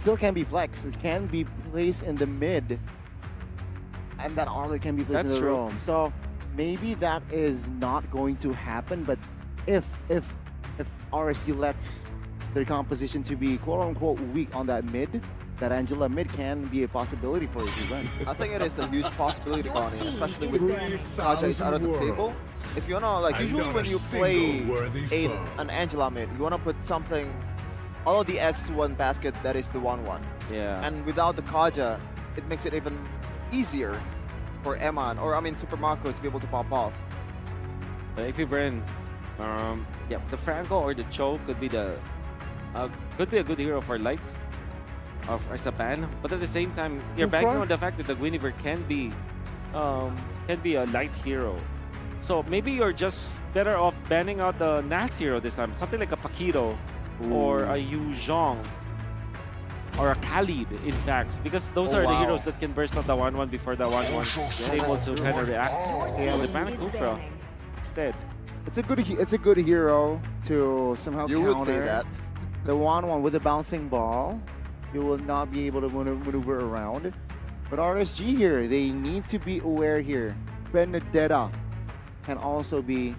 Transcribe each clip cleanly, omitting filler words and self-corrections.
still can be flexed. It can be placed in the mid, and that Arlo can be placed in the roam. So maybe that is not going to happen. But if RSG lets their composition to be quote unquote weak on that mid, that Angela mid can be a possibility for AP Bren. I think it is a huge possibility, Connie, especially with Kaja is out of the table. If you wanna, like, usually when you play an Angela mid, you wanna put something, all of the X to one basket that is the 1-1. Yeah. And without the Kaja, it makes it even easier for Eman, or I mean Super Marco, to be able to pop off. The AP Bren, yeah, the Franco or the Cho could be a good hero for light as a ban, but at the same time, you're banking on the fact that the Guinevere can be a light hero. So maybe you're just better off banning out the Nats hero this time, something like a Paquito or a Yu Zhong or a Khalid, in fact, because those are the heroes that can burst out the 1-1 before the 1-1 is able to kind of react. Yeah, the ban Kufra instead. It's a good hero to somehow counter. You would say that. The 1-1 with the bouncing ball. You will not be able to maneuver around. But RSG here, they need to be aware here. Benedetta can also be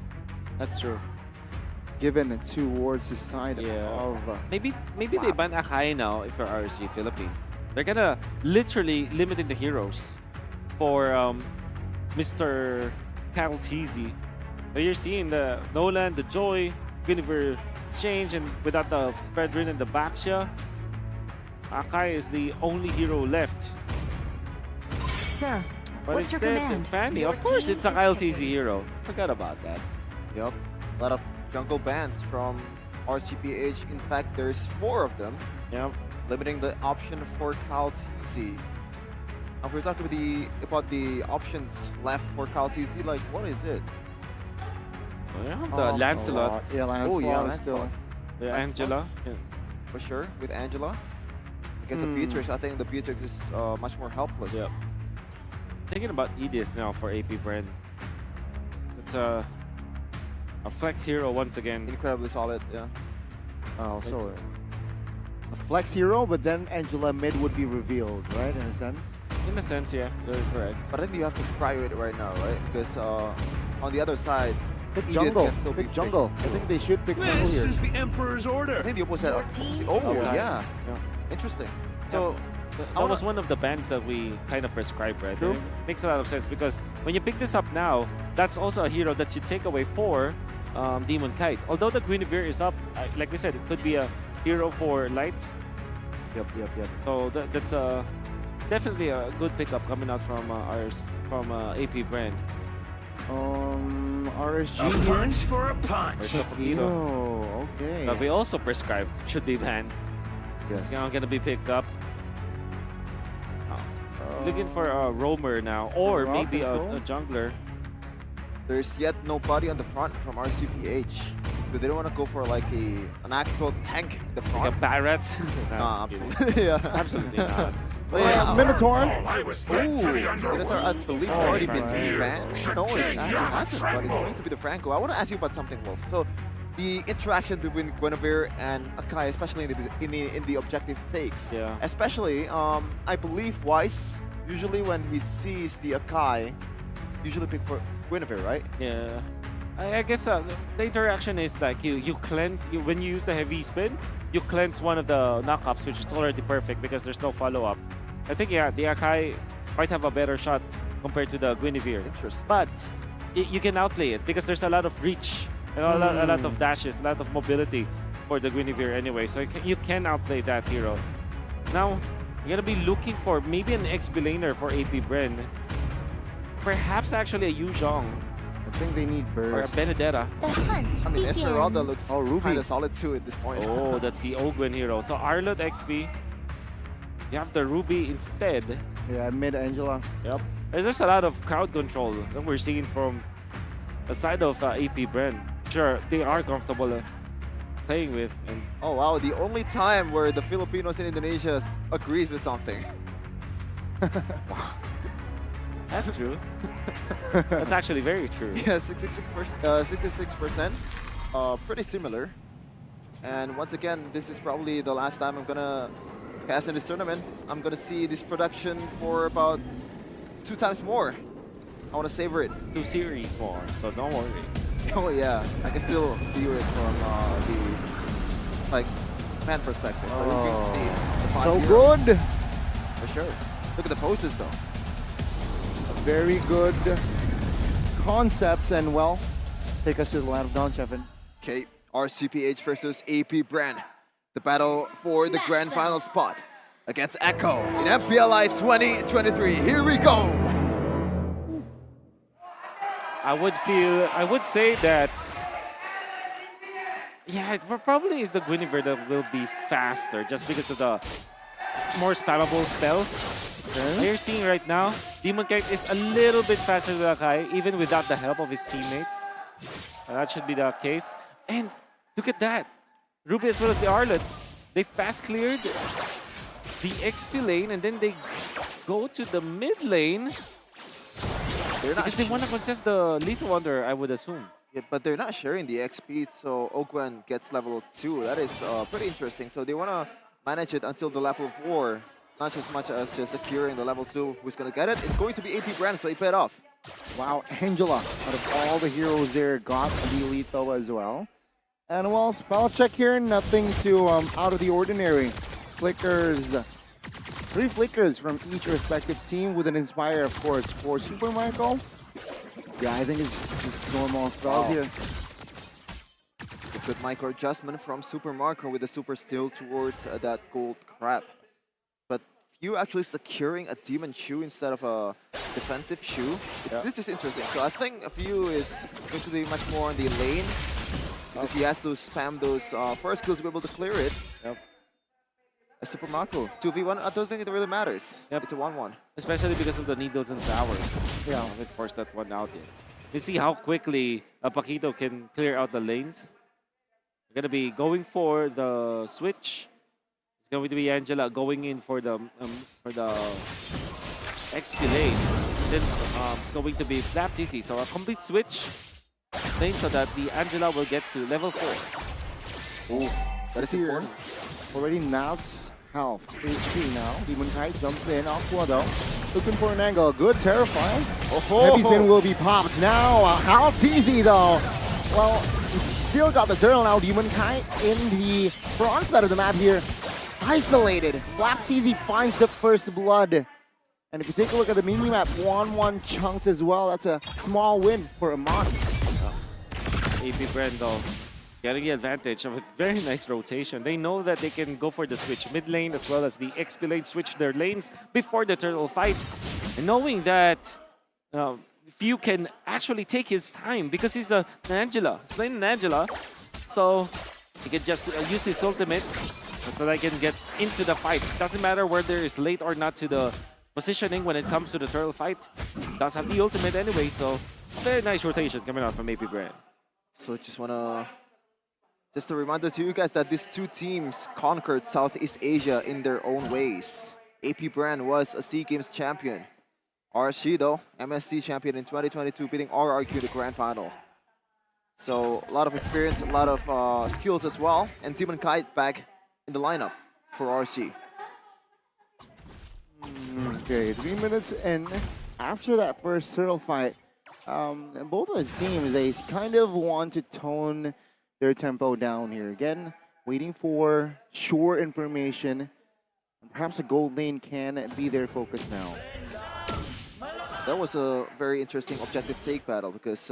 given towards the side of... Maybe they ban Akai now if you're RSG Philippines. They're gonna literally limiting the heroes for Mr. Kyle Teasy. You're seeing the Nolan, the Joy, Guinevere exchange, and without the Fredrin and the Baxia, Akai is the only hero left. Sir, but what's your instead, command? Fanny, of course, it's a Kyle TZ hero. Forgot about that. Yep, a lot of jungle bans from RSG PH. In fact, there's 4 of them. Yep. Limiting the option for Kyle TZ. Now, if we're talking about the options left for Kyle TZ, like, what is it? Oh, yeah, the Lancelot. Yeah, Lancelot. Oh, yeah, Lancelot. Lancelot. The Angela. Yeah. For sure, with Angela. Against the Beatrix, I think the Beatrix is much more helpless. Yep. Thinking about Edith now for AP Bren. It's a flex hero once again. Incredibly solid, yeah. So a flex hero, but then Angela mid would be revealed, right? In a sense. In a sense, yeah, you're correct. But I think you have to prio it right now, right? Because on the other side, Pick Edith jungle. can still Pick be jungle. picked. I think they should pick jungle here. This is the Emperor's order. I think the opposite. Yeah. Interesting. So that was one of the bans that we kind of prescribed, right? It makes a lot of sense because when you pick this up now, that's also a hero that you take away for Demon Kite. Although the Guinevere is up, like we said, it could be a hero for light. Yep. So that's definitely a good pickup coming out from AP Bren. RSG A punch for a punch. There's the Paquito. Okay. That we also prescribed should be banned. Yes. It's now gonna be picked up. Looking for a roamer now, or maybe a jungler. there's yet nobody on the front from RSG PH. They don't want to go for like an actual tank in the front. Like a Barret? Nah, absolutely. Yeah. Absolutely not. But yeah, Minotaur. Minotaur, I believe, has already been banned. No, it hasn't, but it's going to be the Franco. I want to ask you about something, Wolf. So, the interaction between Guinevere and Akai, especially in the objective takes. Yeah. Especially, I believe Weiss, usually when he sees the Akai, usually pick for Guinevere, right? Yeah. I guess the interaction is like you cleanse, when you use the heavy spin, you cleanse one of the knockups, which is already perfect because there's no follow-up. I think, yeah, the Akai might have a better shot compared to the Guinevere. Interesting. But you can outplay it because there's a lot of reach, and a lot of dashes, a lot of mobility for the Guinevere anyway. So you can outplay that hero. Now, you're going to be looking for maybe an XP laner for AP Bren. Perhaps actually a Yu Zhong. I think they need burst. Or a Benedetta. The hunt I mean, begins. Esmeralda looks Ruby. kind of solid too at this point. Oh, that's the Ogwen hero. So Arlot XP. You have the Ruby instead. Yeah, mid Angela. Yep. There's a lot of crowd control that we're seeing from the side of AP Bren. Sure, they are comfortable playing with. And Oh wow, the only time where the Filipinos in Indonesia agrees with something. that's true. That's actually very true. Yeah, 66%. Pretty similar. And once again, this is probably the last time I'm gonna Cast in this tournament, I'm gonna see this production for about 2 times more. I want to savor it. 2 series more, so don't worry. Oh yeah, I can still view it from the fan perspective. So you can see the So here. good. For sure. Look at the poses though. A very good concept, and well, take us to the land of dawn, Chefin. Okay, RSG PH versus AP Bren. The battle for the grand final spot against Echo in MPLI 2023. Here we go. I would say that, yeah, it probably is the Guinevere that will be faster just because of the more spammable spells. Okay. You're seeing right now, Demon Kite is a little bit faster than Akai, even without the help of his teammates. That should be the case. And look at that. Ruby as well as the Arlet, they fast cleared the XP lane and then they go to the mid lane because they want to contest the Lethal Wonder, I would assume. Yeah, but they're not sharing the XP, so Ogwen gets level 2. That is pretty interesting. So they want to manage it until the level 4. Not as much as just securing the level 2. Who's going to get it? It's going to be AP Bren, so he paid off. Wow, Angela, out of all the heroes there, got the lethal as well. And well, spell check here, nothing too out of the ordinary. Flickers, 3 flickers from each respective team with an Inspire, of course, for Super Michael. Yeah, I think it's just normal spells here. A good micro adjustment from Super Marco with the Super Steal towards that gold crab. But Few actually securing a Demon Shoe instead of a defensive shoe. Yeah. This is interesting. So I think Few is going to be much more on the lane because he has to spam those first skills to be able to clear it. Yep. A Super Marco 2v1, I don't think it really matters. Yep. It's a 1-1. Especially because of the needles and flowers. Yeah. It forced that one out there. You see how quickly Paquito can clear out the lanes. We're going to be going for the switch. It's going to be Angela going in for the XP lane. Then it's going to be Flap TC. So a complete switch lane so that the Angela will get to level 4. Oh, that is Here. important. Already Nat's health. HP now. Demon Kite jumps in. Aqua though. Looking for an angle. Good, terrifying. Heavy spin will be popped. Now, how easy though. Well, still got the turtle now. Demon Kite in the front side of the map here. Isolated. Black TZ finds the first blood. And if you take a look at the mini-map, 1-1 chunked as well. That's a small win for Amon. AP Bren though, getting the advantage of a very nice rotation. They know that they can go for the switch mid lane as well as the XP lane, switch their lanes before the turtle fight. And knowing that Few can actually take his time because he's an Angela. He's playing an Angela. So he can just use his ultimate so that I can get into the fight. Doesn't matter whether it's late or not to the positioning when it comes to the turtle fight. Does have the ultimate anyway, so very nice rotation coming out from AP Bren. So just a reminder to you guys that these two teams conquered Southeast Asia in their own ways. AP Bren was a SEA Games champion. RSG though, MSC champion in 2022, beating RRQ in the grand final. So a lot of experience, a lot of skills as well, and Demon Kite back in the lineup for RSG. Okay, 3 minutes in. After that first turtle fight, both of the teams, they kind of want to tone their tempo down here. Again, waiting for sure information. Perhaps a gold lane can be their focus now. That was a very interesting objective take battle because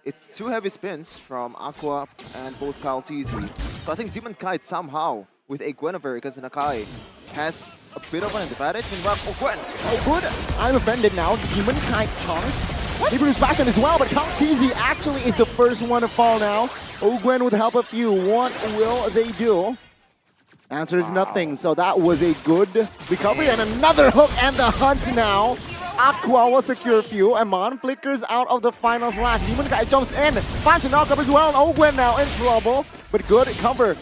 it's 2 heavy spins from Aqua and both Kyle TZ. So I think Demon Kite somehow, with a Guinevere against an Akai, has a bit of an advantage. And oh, Gwen! Oh, good. I'm offended now. Demon Kite chunks. Ibrahim's passion as well, but Kyle TZ actually is the first one to fall now. Ogwen with the help of Few. What will they do? Answer is nothing. So that was a good recovery and another hook and the hunt now. Aqua will secure Few. Amon flickers out of the final slash. Demon Kite jumps in. Finds a knockup as well. And Ogwen now in trouble. But good cover.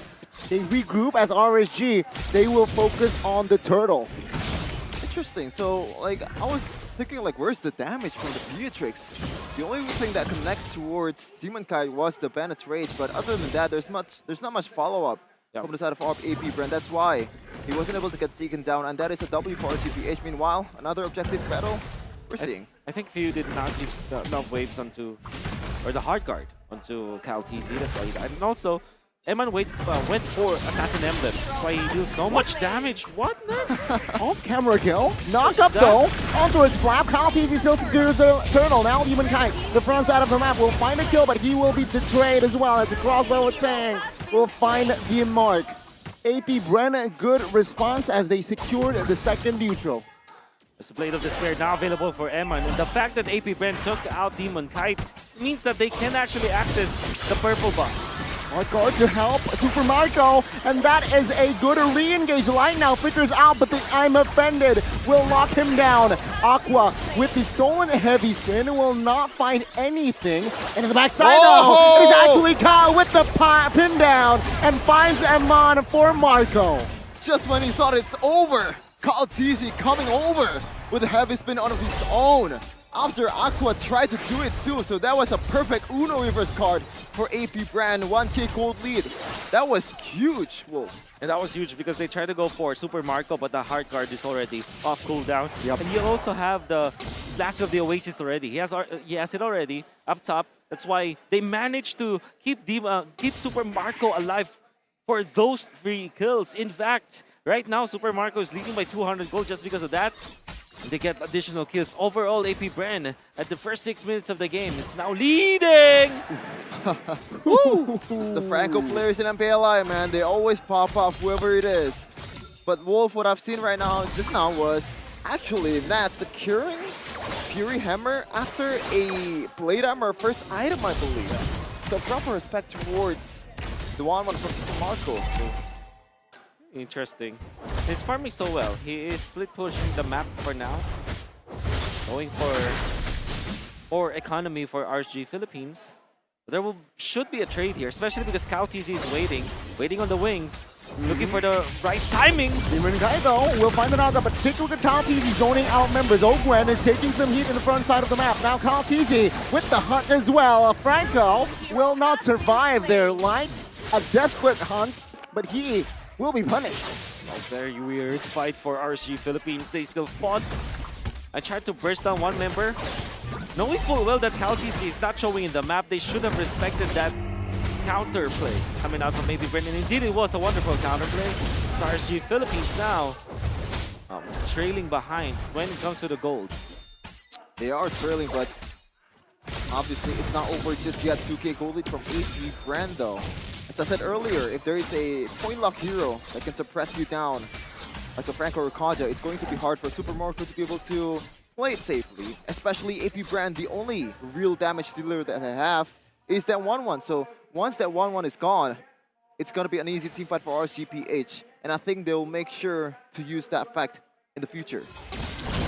They regroup as RSG. They will focus on the turtle. Interesting. So, like, I was thinking, like, where's the damage from the Beatrix? The only thing that connects towards Demon Kite was the Bandit's Rage, but other than that, there's not much follow-up. from the side of AP Bren. That's why he wasn't able to get taken down, and that is a W for RSG PH. Meanwhile, another objective battle we're seeing. I think Few did not use enough waves onto, or the hard guard onto KaliTZ. That's why he died. And also, Eman went for Assassin Emblem. That's why he deals so much damage. What next? Off-camera kill. Knocked up though. Onto its flap. KaliTZ still secures the turtle. Now Demon Kite, the front side of the map, will find a kill, but he will be betrayed as well. It's a crossbow with Tang. Will find the mark. AP Bren, a good response as they secured the second neutral. There's a Blade of Despair now available for Eman, and the fact that AP Bren took out Demon Kite means that they can actually access the purple buff. Hard guard to help Super Marco, and that is a good re-engage. Light now flickers out, but the I'm Offended will lock him down. Aqua with the stolen heavy spin will not find anything. And in the backside though, he's actually caught with the pin down and finds Eman for Marco. Just when he thought it's over, KaliTZ coming over with a heavy spin out of his own. After Aqua tried to do it too, so that was a perfect Uno reverse card for AP Bren. 1k gold lead. That was huge, Wolf. And that was huge because they tried to go for Super Marco, but the hard guard is already off cooldown. Yep. And you also have the Blast of the Oasis already. He has it already up top. That's why they managed to keep Super Marco alive for those 3 kills. In fact, right now Super Marco is leading by 200 gold just because of that. They get additional kills. Overall, AP Bren at the first 6 minutes of the game is now leading. It's the Franco players in MPLI, man. They always pop off whoever it is. But Wolf, what I've seen right now, just now, was actually Nat securing Fury Hammer after a Blade Armor first item, I believe. So proper respect towards the 1-1 from Super Marco. Interesting. He's farming so well. He is split pushing the map for now. Going for economy for RSG Philippines. There should be a trade here, especially because KaliTZ is waiting on the wings, looking for the right timing. Demon Kite though will find the knockup, but take a look at KaliTZ zoning out members. Ogwen is taking some heat in the front side of the map. Now KaliTZ with the hunt as well. Franco will not survive their lights. A desperate hunt, but he will be punished. A very weird fight for RSG Philippines. They still fought. I tried to burst down one member. Knowing full well that KaliTZ is not showing in the map, they should have respected that counter play coming out from AP Bren. And indeed, it was a wonderful counter play. It's RSG Philippines now trailing behind when it comes to the gold. They are trailing, but obviously it's not over just yet. 2k gold lead from AP Bren though. As I said earlier, if there is a point lock hero that can suppress you down, like a Franco or Kaja, it's going to be hard for Super Marco to be able to play it safely. Especially AP Bren, the only real damage dealer that they have is that 1-1. So once that 1-1 is gone, it's going to be an easy team fight for RSG PH. And I think they'll make sure to use that fact in the future.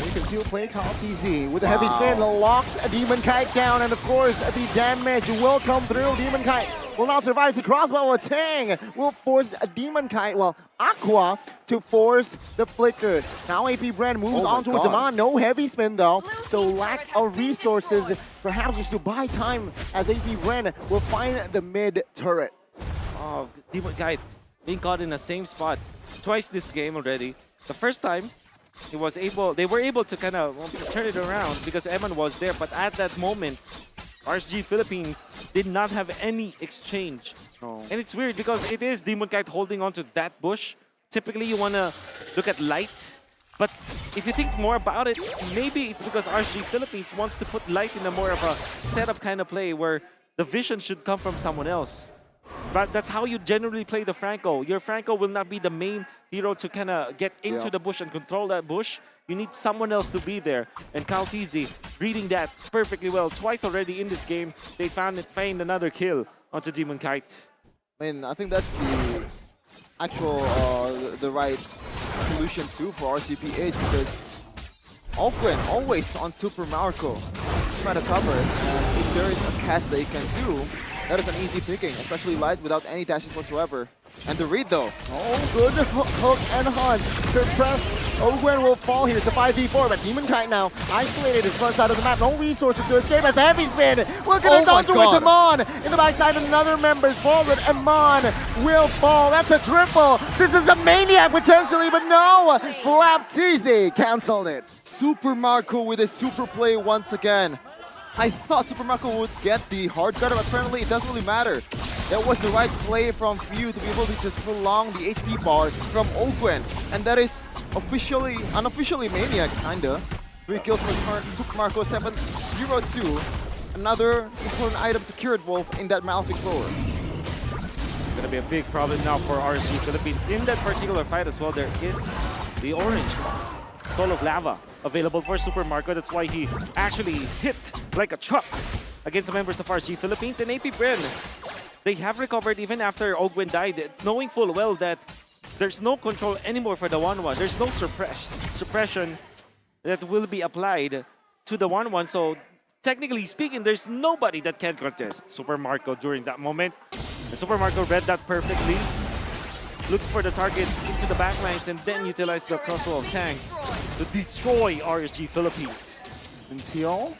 You can still play KaliTZ with a heavy spin, locks a Demon Kite down, and of course the damage will come through. Demon Kite will not survive. The crossbow with Tang will force a Demon Kite, well, Aqua, to force the flicker. Now AP Bren moves on towards Aman. No heavy spin though, so lack of resources, perhaps just to buy time as AP Bren will find the mid turret. Oh, Demon Kite being caught in the same spot twice this game already. The first time, they were able to kind of turn it around because Eman was there, but at that moment, RSG Philippines did not have any exchange. Oh. And it's weird because it is Demon Kite holding on to that bush. Typically, you want to look at light, but if you think more about it, maybe it's because RSG Philippines wants to put light in a more of a setup kind of play where the vision should come from someone else. But that's how you generally play the Franco. Your Franco will not be the main hero to kind of get into the bush and control that bush. You need someone else to be there. And KaliTZ reading that perfectly well. Twice already in this game, they find another kill onto Demon Kite. I mean, I think that's the actual, the right solution too for RCPH because Ogwen always on Super Marco trying to cover it. And if there is a catch they can do, that is an easy picking, especially light without any dashes whatsoever. And the read though. Oh, good hook and hunt. Suppressed Ogwen will fall here. It's a 5v4, but Demon Kite now isolated in front side of the map. No resources to escape as a heavy spin. Look at it down towards Amon. In the backside, another member's fall, but Amon will fall. That's a triple. This is a maniac potentially, but no. Flapteasy canceled it. Super Marco with a super play once again. I thought Super Marco would get the hard cutter, but apparently it doesn't really matter. That was the right play from Few to be able to just prolong the HP bar from Ogwen. And that is unofficially Maniac, kinda. 3 kills from Super Marco, 7-0-2. Another important item secured, Wolf, in that Malefic Roar. Gonna be a big problem now for RSG Philippines. In that particular fight as well, there is the orange Soul of Lava available for Super Marco. That's why he actually hit like a truck against the members of RSG Philippines. And AP Bren, they have recovered even after Ogwen died, knowing full well that there's no control anymore for the 1-1. There's no suppression that will be applied to the 1-1. So technically speaking, there's nobody that can contest Super Marco during that moment. And Super Marco read that perfectly. Looked for the targets into the backlines and then utilized the crossbow of Tang to destroy RSG Philippines. Until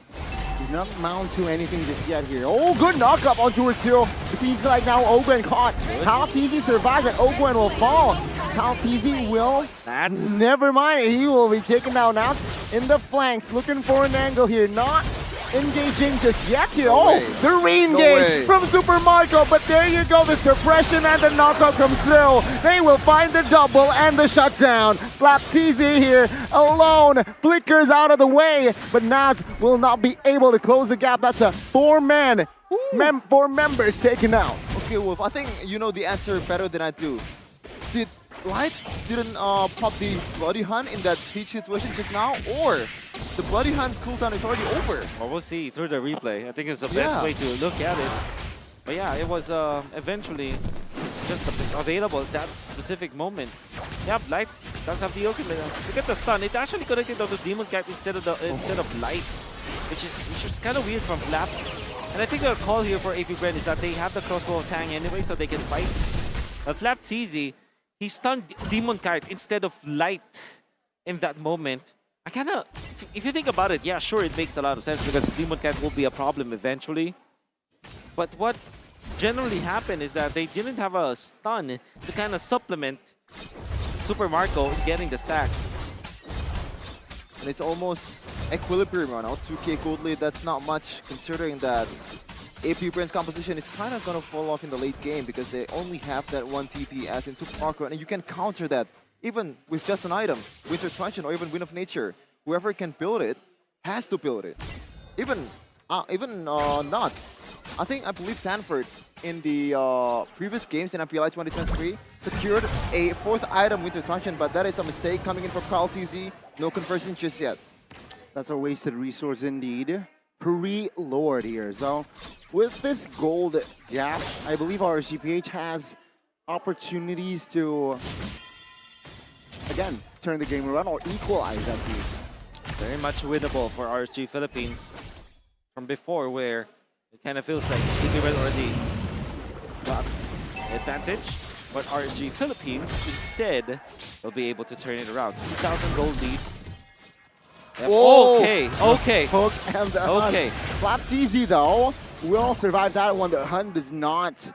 he's not mount to anything just yet here. Oh, good knock-up on towards Zero. It seems like now Ogwen caught. khusus survived, and Ogwen will fall. khusus will... Never mind, he will be taken down out in the flanks, looking for an angle here. Not engaging just yet here. The re-engage from Super Marco, but there you go, the suppression and the knockout comes through. They will find the double and the shutdown. Flapteasy here alone, flickers out of the way, but Nads will not be able to close the gap. That's a 4-man, 4 members taken out. Okay, Wolf, I think you know the answer better than I do. Did Light didn't pop the Bloody Hunt in that siege situation just now, or the Bloody Hunt cooldown is already over? Well, we'll see through the replay. I think it's the best way to look at it. But yeah, it was eventually just available at that specific moment. Yeah, Light does have the ultimate. Look at the stun. It actually connected onto Demon Cat instead of Light, which is kind of weird from Flap. And I think the call here for AP Bren is that they have the crossbow of Tang anyway, so they can fight. But Flapteasy, he stunned Demon Kite instead of Light in that moment. I kind of, if you think about it, yeah, sure, it makes a lot of sense because Demon Kite will be a problem eventually. But what generally happened is that they didn't have a stun to kind of supplement Super Marco in getting the stacks. And it's almost equilibrium right now. 2k gold lead, that's not much considering that AP Bren's composition is kind of going to fall off in the late game because they only have that 1 TP as in Super Marco, and you can counter that even with just an item, Winter Truncheon or even Wind of Nature. Whoever can build it has to build it. Even Nuts. I believe Sanford in the previous games in MPLI 2023 secured a 4th item Winter Truncheon, but that is a mistake coming in from khusus. No conversion just yet. That's a wasted resource indeed. Pre-Lord here. So with this gold gap, I believe RSG PH has opportunities to, again, turn the game around or equalize at least. Very much winnable for RSG Philippines from before, where it kind of feels like AP Bren already got advantage, but RSG Philippines instead will be able to turn it around. 2,000 gold lead. Yep. Okay. Hook and the hunt. Flapteasy though will survive that one. The hunt is not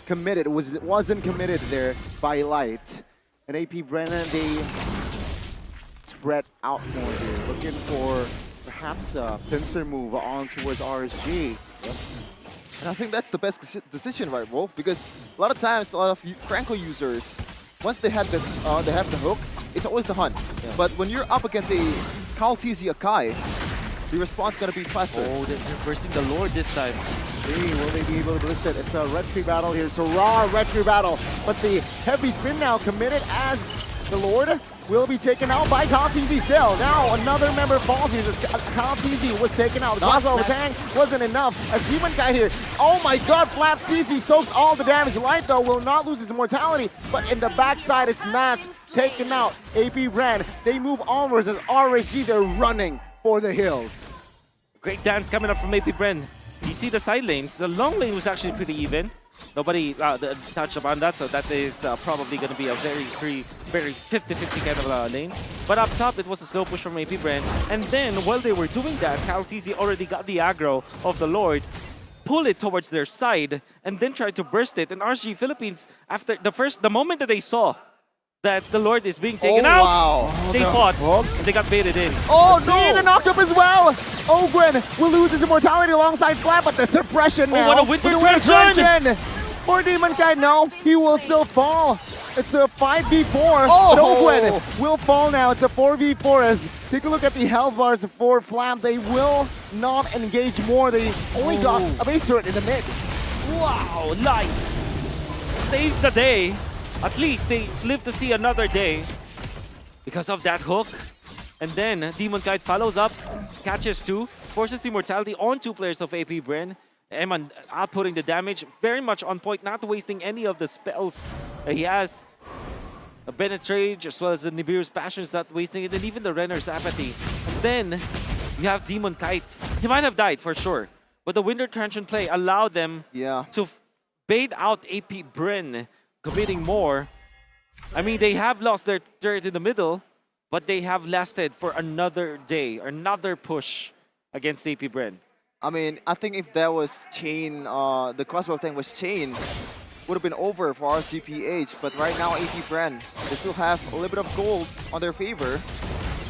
committed. It wasn't committed there by Light. And AP Brennan, they spread out more here, looking for perhaps a pincer move on towards RSG. Yep. And I think that's the best decision, right, Wolf? Because a lot of times, a lot of Franco users, once they have the hook, it's always the hunt. Yeah. But when you're up against a khusus Akai, the response is going to be faster. Oh, they're bursting the Lord this time. Will they be able to blitz it? It's a red tree battle here. It's a raw red tree battle. But the heavy spin now committed as the Lord will be taken out by khusus still. Now another member falls here. khusus was taken out. The crossbow of Tang wasn't enough. As Demon Kite here. Oh my god, Flapteasy soaks all the damage. Light though will not lose his immortality. But in the backside, it's Nats taken out. AP Bren, they move onwards as RSG, they're running for the hills. Great dance coming up from AP Bren. You see the side lanes. The long lane was actually pretty even. Nobody touched upon that, so that is probably going to be a very 50-50 kind of lane. But up top, it was a slow push from AP Bren. And then, while they were doing that, kalian already got the aggro of the Lord, pull it towards their side, and then tried to burst it. And RSG Philippines, after the moment that they saw that the Lord is being taken out, wow. they fought, and they got baited in. Oh, no! The knocked up as well! Ogwen will lose his immortality alongside Flat, but the suppression now. What a winter with the transition! For Demon Knight, no, he will still fall. It's a 5v4, Oh! but Ogwen will fall now. It's a 4v4 as, take a look at the health bars for Flam. They will not engage more. They only got a base turret in the mid. Wow, Light saves the day. At least they live to see another day because of that hook. And then Demon Knight follows up, catches two, forces the mortality on two players of AP Bren. Eman outputting the damage, very much on point, not wasting any of the spells he has. Bennett's Rage as well as the Nibiru's Passion is not wasting it, and even the Renner's Apathy. And then you have Demon Kite. He might have died for sure, but the Winter Transient play allowed them to bait out AP Bren, committing more. I mean, they have lost their turret in the middle, but they have lasted for another day, another push against AP Bren. I mean, I think if that was chain, the crossbow thing was chain, would have been over for RSG PH. But right now, AP Bren, they still have a little bit of gold on their favor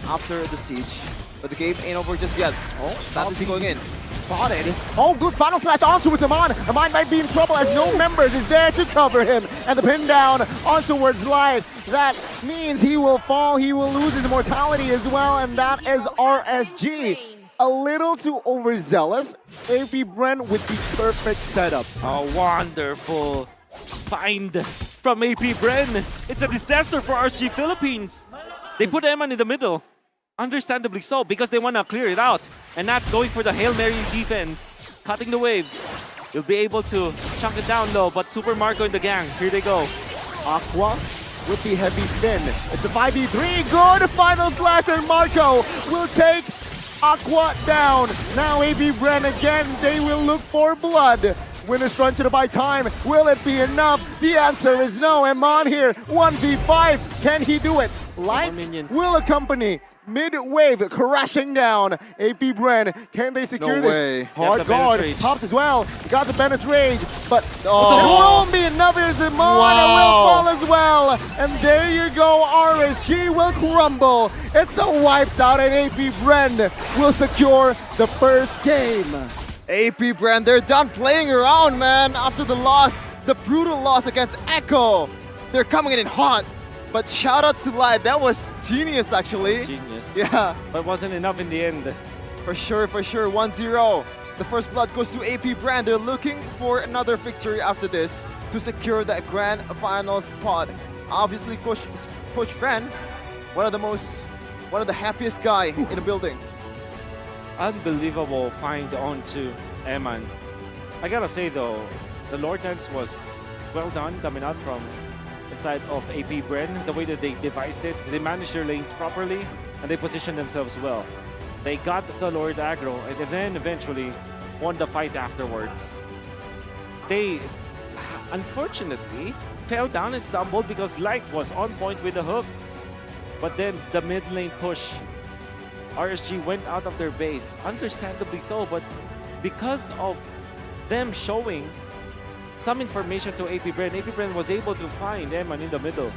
after the siege. But the game ain't over just yet. Oh, that is going in. Spotted. Oh, good final slash onto Aman. Aman might be in trouble as no members is there to cover him. And the pin down on towards Light. That means he will fall. He will lose his immortality as well. And that is RSG. A little too overzealous. AP Bren with the perfect setup. A wonderful find from AP Bren. It's a disaster for RSG Philippines. They put Eman in the middle. Understandably so, because they want to clear it out. And that's going for the Hail Mary defense. Cutting the waves. You'll be able to chunk it down low, but Super Marco in the gang. Here they go. Aqua with the heavy spin. It's a 5v3. Good final slash, and Marco will take Aqua down. Now AP Bren again, they will look for blood. Winners run to the buy time. Will it be enough? The answer is no. Eman here, 1v5. Can he do it? Light will accompany. Mid-wave crashing down. AP Bren, can they secure this? Hard guard, popped as well. Got the Bennett's Rage, but it won't be enough. Here's Eman, and will fall as well. And there you go, RSG will crumble. It's a wiped out, and AP Bren will secure the first game. AP Bren, they're done playing around, man. After the loss, the brutal loss against Echo. They're coming in hot. But shout out to Light, that was genius actually. Genius. Yeah. But it wasn't enough in the end. For sure, 1-0. The first blood goes to AP Bren. They're looking for another victory after this to secure that grand final spot. Obviously, Coach Fren, one of the happiest guy in the building. Unbelievable find onto Eman. I gotta say though, the Lord Dance was well done coming out from the side of AP Bren. The way that they devised it, they managed their lanes properly and they positioned themselves well. They got the Lord aggro and then eventually won the fight afterwards. They unfortunately fell down and stumbled because Light was on point with the hooks. But then the mid lane push, RSG went out of their base, understandably so, but because of them showing some information to AP Bren was able to find Eman in the middle,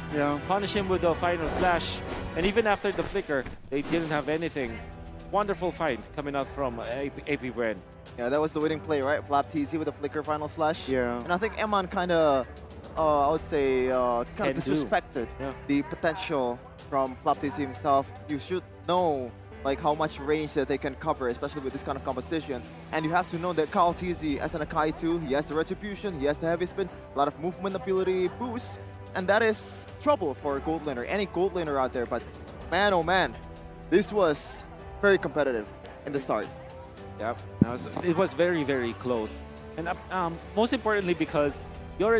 punish him with the final slash, and even after the flicker, they didn't have anything. Wonderful fight coming out from AP Bren. Yeah, that was the winning play, right? Flap TZ with a flicker final slash. Yeah. And I think Eman kind of, I would say, kind of disrespected the potential from Flap TZ himself. You should know like how much range that they can cover, especially with this kind of composition. And you have to know that Kyle TZ as an Akai too, he has the retribution, he has the heavy spin, a lot of movement ability boost, and that is trouble for a gold laner, any gold laner out there. But man, oh man, this was very competitive in the start. Yep, it was very, very close. And most importantly because you already